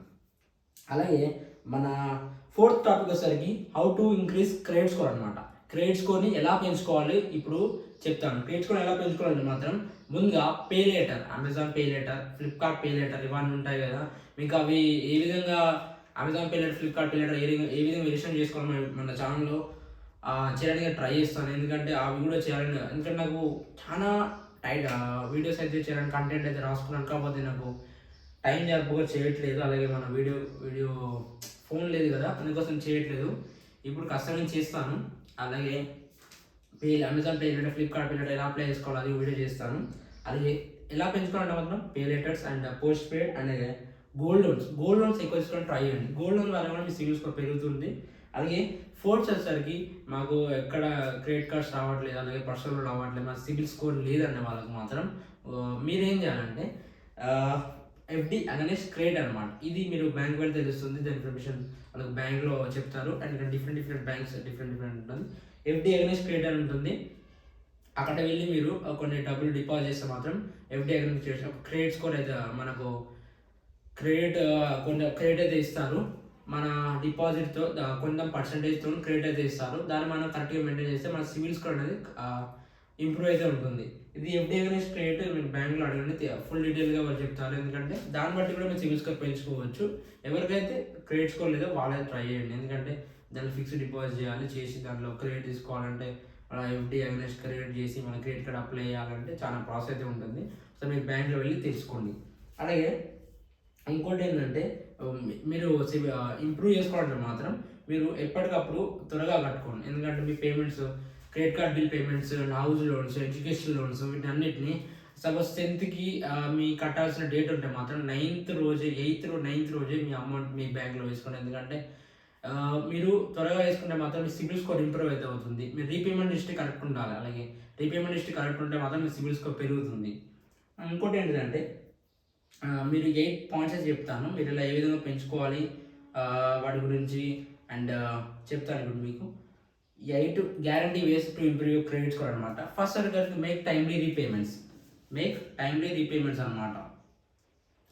అలాగే మన 4th టాపిక్ వచ్చేసరికి how to increase credit score అనమాట. క్రెడిట్ స్కోర్ని ఎలా పెంచుకోవాలి ఇప్పుడు చెప్తాను. క్రెడిట్ స్కోర్ ఎలా పెంచుకోవాలంటే మాత్రం ముందుగా pay later, Amazon pay later, Flipkart pay later ఇవన్నీ ఉంటాయి కదా. మీకు అవి ఏ విధంగా Amazon pay later, Flipkart pay later ఏ విధంగా రిజిస్టర్ చేసుకోవాలి మన ఛానల్లో చేయడానికి ట్రై చేస్తాను. ఎందుకంటే అవి కూడా చేయాలని, ఎందుకంటే నాకు చాలా వీడియోస్ అయితే చేయాలని, కంటెంట్ అయితే రాసుకున్నాను. కాకపోతే నాకు టైం జరుపుగా చేయట్లేదు. అలాగే మన వీడియో ఫోన్ లేదు కదా, అందుకోసం చేయట్లేదు. ఇప్పుడు కష్టం చేస్తాను. అలాగే Amazon pay later, Flipkart pay later ఎలా అప్లై చేసుకోవాలి అది వీడియో చేస్తాను. అలాగే ఎలా పెంచుకోవాలంటే మాత్రం pay letters and post paid and gold loans ఎక్కువ తీసుకోవడం ట్రై చేయండి. గోల్డ్ లోన్ వల్ల కూడా మీ సిబిల్ స్కోర్ పెరుగుతుంది. అలాగే 4th వచ్చేసరికి మాకు ఎక్కడ క్రెడిట్ కార్డ్స్ రావట్లేదు, అలాగే పర్సనల్ లోన్ రావట్లేదు, మా సిబిల్ స్కోర్ లేదనే వాళ్ళకి మాత్రం మీరేం చేయాలంటే FD అగైనెస్ట్ క్రెడిట్ అనమాట. ఇది మీరు బ్యాంక్ వెళ్తే తెలుస్తుంది. దాని ఇన్ఫర్మేషన్ వాళ్ళకి బ్యాంక్లో చెప్తారు. అండ్ డిఫరెంట్ బ్యాంక్స్ డిఫరెంట్ ఉంటుంది. FD అగైనెస్ట్ క్రెడిట్ అని ఉంటుంది. అక్కడ వెళ్ళి మీరు కొన్ని డబ్బులు డిపాజిట్ చేస్తే మాత్రం FD అగైనెస్ట్ చేసి ఒక క్రెడిట్ స్కోర్ అయితే మనకు క్రెడిట్ అయితే ఇస్తారు. మన డిపాజిట్తో కొంత పర్సంటేజ్తో క్రెడిట్ అయితే ఇస్తారు. దాన్ని మనం కరెక్ట్గా మెయింటైన్ చేస్తే మన సివిల్ స్కోర్ అనేది ఇంప్రూవ్ అయితే ఉంటుంది. ఇది FD అగైనెస్ట్ క్రెడిట్ మీరు బ్యాంక్లో అడగండి, ఫుల్ డీటెయిల్గా వాళ్ళు చెప్తారు. ఎందుకంటే దాన్ని బట్టి కూడా మీరు సివిల్ స్కోర్ పెంచుకోవచ్చు. ఎవరికైతే క్రెడిట్ స్కోర్ లేదో వాళ్ళైతే ట్రై చేయండి. ఎందుకంటే దాన్ని ఫిక్స్డ్ డిపాజిట్ చేసి దాంట్లో క్రెడిట్ తీసుకోవాలంటే FD అగైనెస్ట్ క్రెడిట్ చేసి మన క్రెడిట్ కార్డ్ అప్లై చేయాలంటే చాలా ప్రాసెస్ అయితే ఉంటుంది. సో మీరు బ్యాంక్లో వెళ్ళి తెలుసుకోండి. అలాగే ఇంకోటి ఏంటంటే మీరు ఇంప్రూవ్ చేసుకోవాలంటే మాత్రం మీరు ఎప్పటికప్పుడు త్వరగా కట్టుకోండి. ఎందుకంటే మీ payments, credit card bill payments, house loans, education loans, వీటన్నిటిని సపోజ్ 10th మీ కట్టాల్సిన డేట్ ఉంటే మాత్రం 8th రోజే మీ అమౌంట్ మీ బ్యాంక్లో వేసుకోండి. ఎందుకంటే మీరు త్వరగా వేసుకుంటే మాత్రం మీ సిబిల్ స్కోర్ ఇంప్రూవ్ అయితే అవుతుంది. మీరు రీపేమెంట్ హిస్టరీ కరెక్ట్ ఉండాలి. అలాగే రీపేమెంట్ హిస్టరీ కరెక్ట్ ఉంటే మాత్రం మీ సిబిల్ స్కోర్ పెరుగుతుంది. ఇంకోటి ఏంటంటే మీరు 8 పాయింట్స్ అయితే చెప్తాను, మీరు ఇలా ఏ విధంగా పెంచుకోవాలి వాటి గురించి అండ్ చెప్తాను ఇప్పుడు మీకు. 8 guarantee ways to improve your credit score అనమాట. ఫస్ట్ వచ్చేసరికి మేక్ టైమ్లీ రీపేమెంట్స్ అనమాట.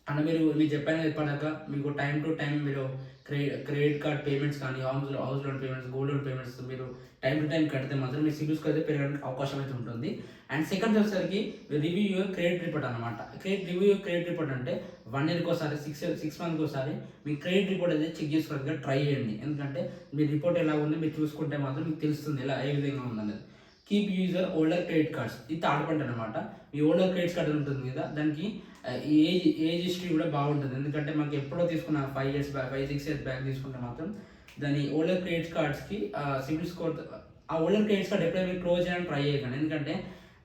అంటే మీరు చెప్పాను చెప్పాక మీకు టైం టు టైం మీరు క్రెడిట్ కార్డ్ పేమెంట్స్ కానీ, house loan payments, gold loan payments మీరు టైం టు టైం కడితే మాత్రం మీ సిబిల్ స్కోర్ అయితే పెరగడానికి అవకాశం అయితే ఉంటుంది. అండ్ సెకండ్ వచ్చేసరికి రివ్యూ యువర్ క్రెడిట్ రిపోర్ట్ అనమాట. రివ్యూ యువర్ క్రెడిట్ రిపోర్ట్ అంటే 1 ఇయర్కి ఒకసారి, 6 మంత్కి ఒకసారి మీ క్రెడిట్ రిపోర్ట్ అయితే చెక్ చేసుకోవడానికి ట్రై చేయండి. ఎందుకంటే మీ రిపోర్ట్ ఎలా ఉంది మీరు చూసుకుంటే మాత్రం మీకు తెలుస్తుంది ఏ విధంగా ఉందనేది. Keep user older credit cards, ఇది థర్డ్ పాయింట్ అనమాట. మీ ఓల్డర్ క్రెడిట్ కార్డ్ ఉంటుంది కదా, దానికి ఏజ్ హిస్టరీ కూడా బాగుంటుంది. ఎందుకంటే మనకి ఎప్పుడో తీసుకున్న 5 ఇయర్స్ బ్యాక్, 5-6 ఇయర్స్ బ్యాక్ తీసుకుంటే మాత్రం దాని ఓల్డర్ క్రెడిట్ కార్డ్స్కి సిబిల్ స్కోర్, ఆ ఓల్డర్ క్రెడిట్ కార్డ్ ఎప్పుడైనా మీరు క్లోజ్ చేయడానికి ట్రై చేయకండి. ఎందుకంటే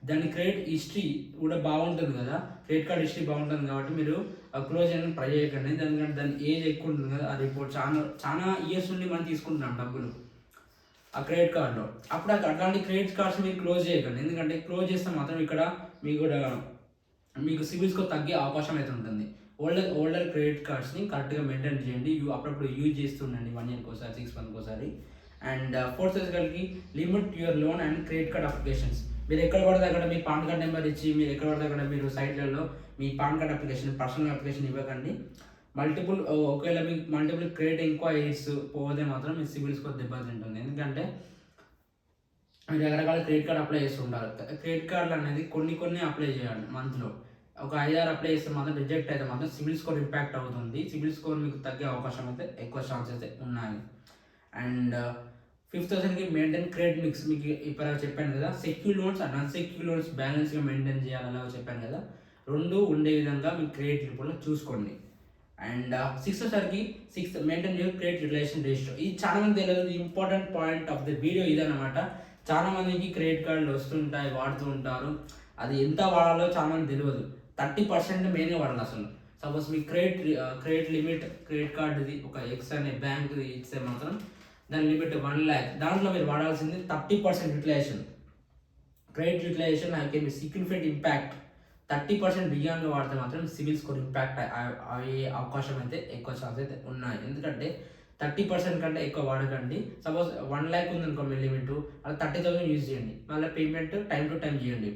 దాని క్రెడిట్ హిస్టరీ కూడా బాగుంటుంది కదా, క్రెడిట్ కార్డ్ హిస్టరీ బాగుంటుంది కాబట్టి మీరు క్లోజ్ చేయడానికి ట్రై చేయకండి. ఎందుకంటే దాని ఏజ్ ఎక్కువ ఉంటుంది కదా, ఆ రిపోర్ట్ చాలా ఇయర్స్ నుండి మనం తీసుకుంటున్నాం డబ్బులు ఆ క్రెడిట్ కార్డులో. అప్పుడు అట్లాంటి క్రెడిట్ కార్డ్స్ మీరు క్లోజ్ చేయకండి. ఎందుకంటే క్లోజ్ చేస్తే మాత్రం ఇక్కడ మీకు సిబిల్ స్కోర్ తగ్గే అవకాశం అయితే ఉంటుంది. ఓల్డర్ క్రెడిట్ కార్డ్స్ని కరెక్ట్గా మెయింటైన్ చేయండి. అప్పుడప్పుడు యూజ్ చేస్తుండండి 1 ఇయర్కి ఒకసారి, 6 మంత్కి ఒకసారి. అండ్ ఫోర్త్ వచ్చేసరికి limit your loan and credit card applications. మీరు ఎక్కడ పడితే అక్కడ మీ పాన్ కార్డ్ నెంబర్ ఇచ్చి, మీరు ఎక్కడ పడితే అక్కడ మీరు సైట్లలో మీ PAN card application, personal application ఇవ్వకండి. ఒకవేళ మీకు మల్టిపుల్ క్రెడిట్ ఎంక్వైరీస్ పోతే మాత్రం మీ సిబిల్ స్కోర్ దెబ్బతింటుంది. ఎందుకంటే మీరు రకరకాల క్రెడిట్ కార్డ్ అప్లై చేస్తుంటారు. క్రెడిట్ కార్డులు అనేది కొన్ని అప్లై చేయాలి మంత్లో. ఒక 5-6 అప్లై చేస్తే మాత్రం రిజెక్ట్ అయితే మాత్రం సిబిల్ స్కోర్ ఇంపాక్ట్ అవుతుంది. సిబిల్ స్కోర్ మీకు తగ్గే అవకాశం అయితే ఎక్కువ ఛాన్సెస్ అయితే ఉన్నాయి. అండ్ ఫిఫ్త్ వచ్చేసరికి మెయింటైన్ క్రెడిట్ మిక్స్. మీకు ఇప్పుడు చెప్పాను కదా, secure loans and unsecure loans బ్యాలెన్స్గా మెయింటైన్ చేయాలని చెప్పాను కదా, రెండు ఉండే విధంగా మీ క్రెడిట్ రిపోర్ట్లో చూసుకోండి. And sixth maintain your credit relation ratio. ఇది చాలా మంది తెలియదు, important point of the video ఇదన్నమాట. చాలా మందికి క్రెడిట్ కార్డులు వస్తుంటాయి, వాడుతూ ఉంటారు. అది ఎంత వాడాలో చాలా మంది తెలియదు. 30% మెయిన్గా వాడాలి అసలు. సపోజ్ మీ క్రెడిట్ లిమిట్, క్రెడిట్ కార్డుది ఒక ఎక్స్ అనే బ్యాంక్ ఇస్తే మాత్రం దాని లిమిట్ 1 lakh. దాంట్లో మీరు వాడాల్సింది 30% utilization. Credit utilization I can be significant impact. 30% బియాండ్గా వాడితే మాత్రం సిబిల్ స్కోర్ ఇంపాక్ట్ అయ్యే అవకాశం అయితే ఎక్కువ ఛాన్స్ అయితే ఉన్నాయి. ఎందుకంటే 30% కంటే ఎక్కువ వాడకండి. సపోజ్ 1 lakh ఉందనుకో మీ లిమిట్, అలా 30,000 యూజ్ చేయండి. మళ్ళీ పేమెంట్ టైం టు టైం చేయండి.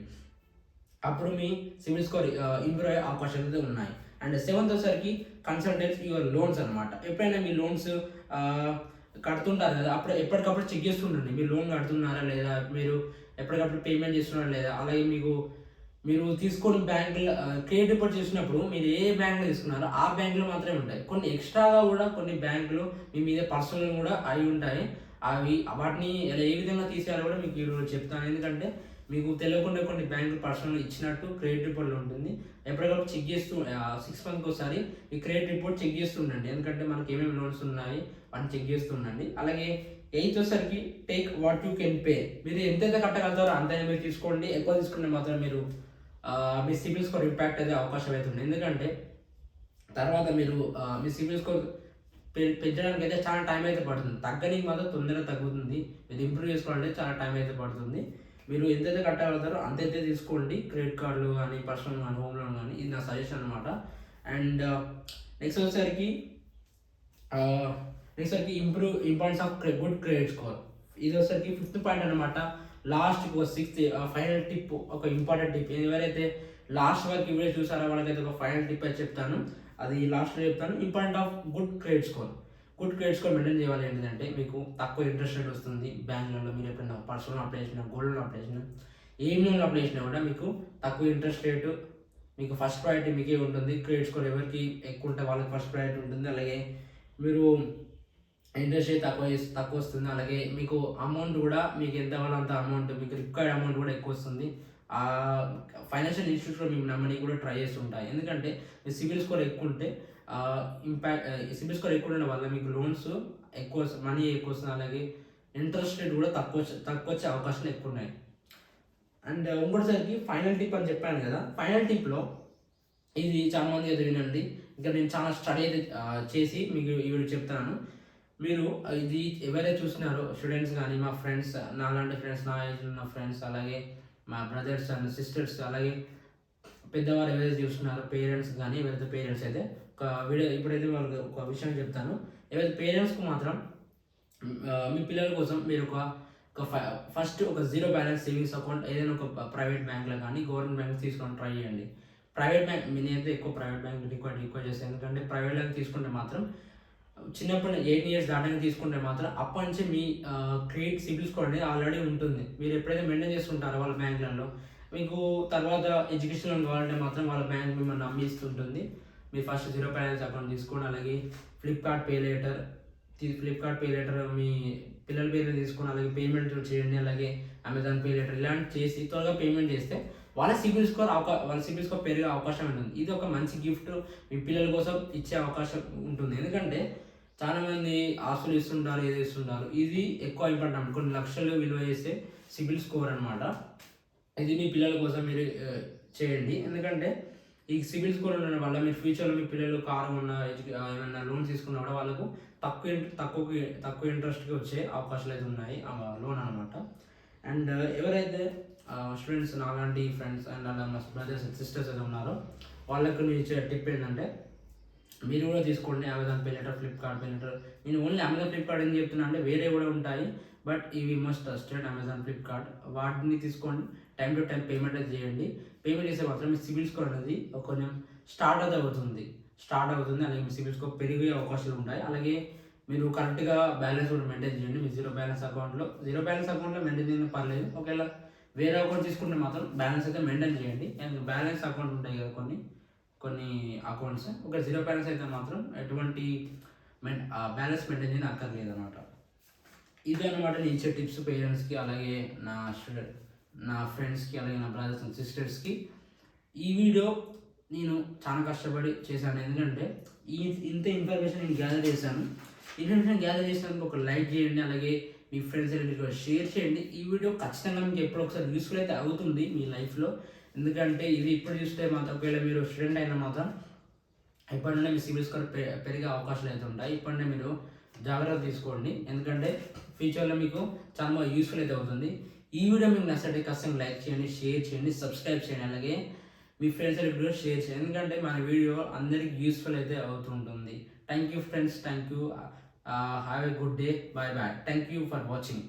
అప్పుడు మీ సిబిల్ స్కోర్ ఇంప్రూవ్ అయ్యే అవకాశాలు అయితే ఉన్నాయి. అండ్ 7th వచ్చేసరికి కన్సల్టెంట్స్ యువర్ లోన్స్ అనమాట. ఎప్పుడైనా మీ లోన్స్ కడుతుంటారు కదా, అప్పుడు ఎప్పటికప్పుడు చెక్ చేస్తుండండి మీరు లోన్ కడుతున్నారా లేదా, మీరు ఎప్పటికప్పుడు పేమెంట్ చేస్తున్నారా లేదా. అలాగే మీరు తీసుకొని బ్యాంకులో క్రెడిట్ రిపోర్ట్ చేసినప్పుడు మీరు ఏ బ్యాంకులో తీసుకున్నారో ఆ బ్యాంకులో మాత్రమే ఉంటాయి. కొన్ని ఎక్స్ట్రాగా కూడా కొన్ని బ్యాంకులు మీ మీద పర్సనల్ కూడా అయి ఉంటాయి. వాటిని ఏ విధంగా తీసేయాలో కూడా మీకు ఈరోజు చెప్తాను. ఎందుకంటే మీకు తెలియకుండా కొన్ని బ్యాంకులు పర్సనల్ ఇచ్చినట్టు క్రెడిట్ రిపోర్ట్లో ఉంటుంది. ఎప్పటికప్పుడు చెక్ చేస్తూ 6 మంత్కి ఒకసారి ఈ క్రెడిట్ రిపోర్ట్ చెక్ చేస్తూ ఉండండి. ఎందుకంటే మనకి ఏమేమి లోన్స్ ఉన్నాయి వాటిని చెక్ చేస్తూ ఉండండి. అలాగే 8th వచ్చేసరికి take what you can pay. మీరు ఎంతైతే కట్టగలుగుతారో అంతైనా మీరు తీసుకోండి. ఎక్కువ తీసుకుంటే మాత్రం మీరు మీ సిబిల్ స్కోర్ ఇంపాక్ట్ అయ్యే అవకాశం అవుతుంది. ఎందుకంటే తర్వాత మీరు మీ సిబిల్ స్కోర్ పెంచడానికి అయితే చాలా టైం అయితే పడుతుంది. తగ్గడానికి మాత్రం తొందరగా తగ్గుతుంది. మీరు ఇంప్రూవ్ చేసుకోవాలంటే చాలా టైం అయితే పడుతుంది. మీరు ఎంతైతే కట్టగలుగుతారో అంతైతే తీసుకోండి. క్రెడిట్ కార్డులు కానీ, పర్సనల్ కానీ, హోమ్ లోన్ కానీ, ఇది నా సజెషన్ అనమాట. అండ్ నెక్స్ట్ వచ్చేసరికి importance of good credit score. ఇది వచ్చేసరికి 5th పాయింట్ అనమాట. లాస్ట్ 6th ఫైనల్ టిప్, ఒక ఇంపార్టెంట్ టిప్. ఎవరైతే లాస్ట్ వరకు వీడియో చూసారో వాళ్ళకైతే ఒక ఫైనల్ టిప్ అయితే చెప్తాను. అది లాస్ట్లో చెప్తాను. Important of good credit score. Good credit score maintain చేయాలి. ఏంటంటే మీకు తక్కువ ఇంట్రెస్ట్ రేట్ వస్తుంది బ్యాంకులలో. మీరు ఎప్పుడైనా పర్సనల్ అప్లై చేసినా, గోల్డ్ లోన్ అప్లై చేసినా, ఏం లోన్ అప్లై చేసినా కూడా మీకు తక్కువ ఇంట్రెస్ట్ రేటు, మీకు ఫస్ట్ ప్రయారిటీ మీకే ఉంటుంది. క్రెడిట్ స్కోర్ ఎవరికి ఎక్కువ ఉంటే వాళ్ళకి ఫస్ట్ ప్రయారిటీ ఉంటుంది. అలాగే మీరు ఇంట్రెస్ట్ రేట్ తక్కువ వస్తుంది. అలాగే మీకు అమౌంట్ కూడా మీకు ఎంత కావాలో అంత అమౌంట్, మీకు రిక్వైర్డ్ అమౌంట్ కూడా ఎక్కువ వస్తుంది. ఫైనాన్షియల్ ఇన్స్టిట్యూట్లో మీకు నమ్మని కూడా ట్రై చేస్తుంటాయి. ఎందుకంటే మీ సిబిల్ స్కోర్ ఎక్కువ ఉంటే సిబిల్ స్కోర్ ఎక్కువ ఉండడం వల్ల మీకు లోన్స్ ఎక్కువ, మనీ ఎక్కువ వస్తుంది. అలాగే ఇంట్రెస్ట్ రేట్ కూడా తక్కువ వచ్చే అవకాశాలు ఎక్కువ ఉన్నాయి. అండ్ ఇంకోటిసరికి ఫైనల్ టిప్ అని చెప్పాను కదా, ఫైనల్ టిప్లో ఇది చాలా మంది అయితే వినండి. ఇంకా నేను చాలా స్టడీ అయితే చేసి మీకు ఇవి చెప్తాను. మీరు ఇది ఎవరైతే చూసినారో స్టూడెంట్స్ కానీ, మా ఫ్రెండ్స్, నాలాంటి ఫ్రెండ్స్, నా ఏజ్ ఉన్న ఫ్రెండ్స్, అలాగే మా బ్రదర్స్ అండ్ సిస్టర్స్, అలాగే పెద్దవారు ఎవరైతే చూస్తున్నారో పేరెంట్స్ కానీ, ఎవరైతే పేరెంట్స్ అయితే ఒక వీడియో ఇప్పుడైతే వాళ్ళకి ఒక విషయం చెప్తాను. ఎవరైతే పేరెంట్స్కి మాత్రం మీ పిల్లల కోసం మీరు ఫస్ట్ ఒక 0 బ్యాలెన్స్ సేవింగ్స్ అకౌంట్ ఏదైనా ఒక ప్రైవేట్ బ్యాంక్లో కానీ, గవర్నమెంట్ బ్యాంక్ తీసుకొని ట్రై చేయండి. ప్రైవేట్ బ్యాంక్ నేనైతే ఎక్కువ ప్రైవేట్ బ్యాంక్ రిక్వైర్ చేస్తాను. ఎందుకంటే ప్రైవేట్ బ్యాంక్ తీసుకుంటే మాత్రం చిన్నప్పుడు 8 ఇయర్స్ దాటాక తీసుకుంటే మాత్రం అప్పటి నుంచి మీ క్రెడిట్ సిబిల్ స్కోర్ అనేది ఆల్రెడీ ఉంటుంది. మీరు ఎప్పుడైతే మెయింటైన్ చేస్తుంటారో వాళ్ళ బ్యాంకులలో, మీకు తర్వాత ఎడ్యుకేషన్ లోన్ కావాలంటే మాత్రం వాళ్ళ బ్యాంక్ మిమ్మల్ని నమ్మిస్తుంటుంది. మీరు ఫస్ట్ జీరో బ్యాలెన్స్ అకౌంట్ తీసుకోండి. అలాగే ఫ్లిప్కార్ట్ పే లేటర్ మీ పిల్లల పేరు తీసుకొని అలాగే పేమెంట్ చేయండి. అలాగే అమెజాన్ పే లేటర్ ఇలాంటి చేసి త్వరగా పేమెంట్ చేస్తే వాళ్ళ సిబిల్ స్కోర్ పెరిగే అవకాశం ఉంటుంది. ఇది ఒక మంచి గిఫ్ట్ మీ పిల్లల కోసం ఇచ్చే అవకాశం ఉంటుంది. ఎందుకంటే చాలామంది ఆస్తులు ఇస్తుంటారు, ఏది ఇస్తుంటారు. ఇది ఎక్కువ ఇంపార్టెంట్, కొన్ని లక్షలు విలువ చేసే సిబిల్ స్కోర్ అనమాట. ఇది మీ పిల్లల కోసం మీరు చేయండి. ఎందుకంటే ఈ సిబిల్ స్కోర్ ఉండడం వల్ల మీరు ఫ్యూచర్లో మీ పిల్లలు కారు ఉన్న ఏమైనా లోన్ తీసుకున్నా కూడా వాళ్ళకు తక్కువ ఇంట్రెస్ట్కి వచ్చే అవకాశాలు అయితే ఉన్నాయి లోన్ అనమాట. అండ్ ఎవరైతే స్టూడెంట్స్ నాలాంటి ఫ్రెండ్స్ అండ్ అలా బ్రదర్స్ సిస్టర్స్ అయితే ఉన్నారో వాళ్ళకు నేను ఇచ్చే టిప్ ఏంటంటే మీరు కూడా తీసుకోండి Amazon pay later, Flipkart pay later. నేను ఓన్లీ అమెజాన్ ఫ్లిప్కార్ట్ ఏం చెప్తున్నా అంటే వేరే కూడా ఉంటాయి, బట్ ఇవి మస్ట్ ట్రస్టెడ్ అమెజాన్ ఫ్లిప్కార్ట్. వాటిని తీసుకోండి, టైం టు టైం పేమెంట్ అయితే చేయండి. పేమెంట్ చేస్తే మాత్రం మీ సిబిల్ స్కోర్ అనేది కొంచెం స్టార్ట్ అవుతుంది. అలాగే మీ సిబిల్ స్కోర్ పెరిగే అవకాశాలు ఉంటాయి. అలాగే మీరు కరెక్ట్గా బ్యాలెన్స్ కూడా మెయింటైన్ చేయండి. మీ జీరో బ్యాలెన్స్ అకౌంట్లో మెయింటైన్ చేయడం పర్లేదు. ఒకవేళ వేరే అకౌంట్ తీసుకుంటే మాత్రం బ్యాలెన్స్ అయితే మెయింటైన్ చేయండి. అండ్ బ్యాలెన్స్ అకౌంట్ ఉంటాయి కదా కొన్ని అకౌంట్స్, ఒక జీరో బ్యాలెన్స్ అయితే మాత్రం ఎటువంటి బ్యాలెన్స్ మెయింటైన్ చేయని అక్కర్లేదు అనమాట. ఇది అనమాట నేను ఇచ్చే టిప్స్ పేరెంట్స్కి, అలాగే నా ఫ్రెండ్స్కి, అలాగే నా బ్రదర్స్ అండ్ సిస్టర్స్కి. ఈ వీడియో నేను చాలా కష్టపడి చేశాను. ఎందుకంటే ఇంత ఇన్ఫర్మేషన్ నేను గ్యాదర్ చేశాను. ఇన్ఫర్మేషన్ గ్యాదర్ చేసినందుకు ఒక లైక్ చేయండి. అలాగే మీ ఫ్రెండ్స్ కూడా షేర్ చేయండి. ఈ వీడియో ఖచ్చితంగా మీకు ఎప్పుడో ఒకసారి యూస్ఫుల్ అయితే అవుతుంది మీ లైఫ్లో. ఎందుకంటే ఇది ఇప్పుడు చూస్తే మాత్రం ఒకవేళ మీరు స్టూడెంట్ అయినా మాత్రం ఇప్పటి నుండే మీ సిబిల్ స్కోర్ పెరిగే అవకాశాలు అయితే ఉంటాయి. ఇప్పటి మీరు జాగ్రత్త తీసుకోండి. ఎందుకంటే ఫ్యూచర్లో మీకు చాలా యూస్ఫుల్ అయితే అవుతుంది. ఈ వీడియో మీకు నచ్చితే ఖచ్చితంగా లైక్ చేయండి, షేర్ చేయండి, సబ్స్క్రైబ్ చేయండి. అలాగే మీ ఫ్రెండ్స్ కూడా షేర్ చేయండి. ఎందుకంటే మన వీడియో అందరికి యూస్ఫుల్ అయితే అవుతుంటుంది. Thank you friends, thank you. Have a good day. Bye. Thank you for watching.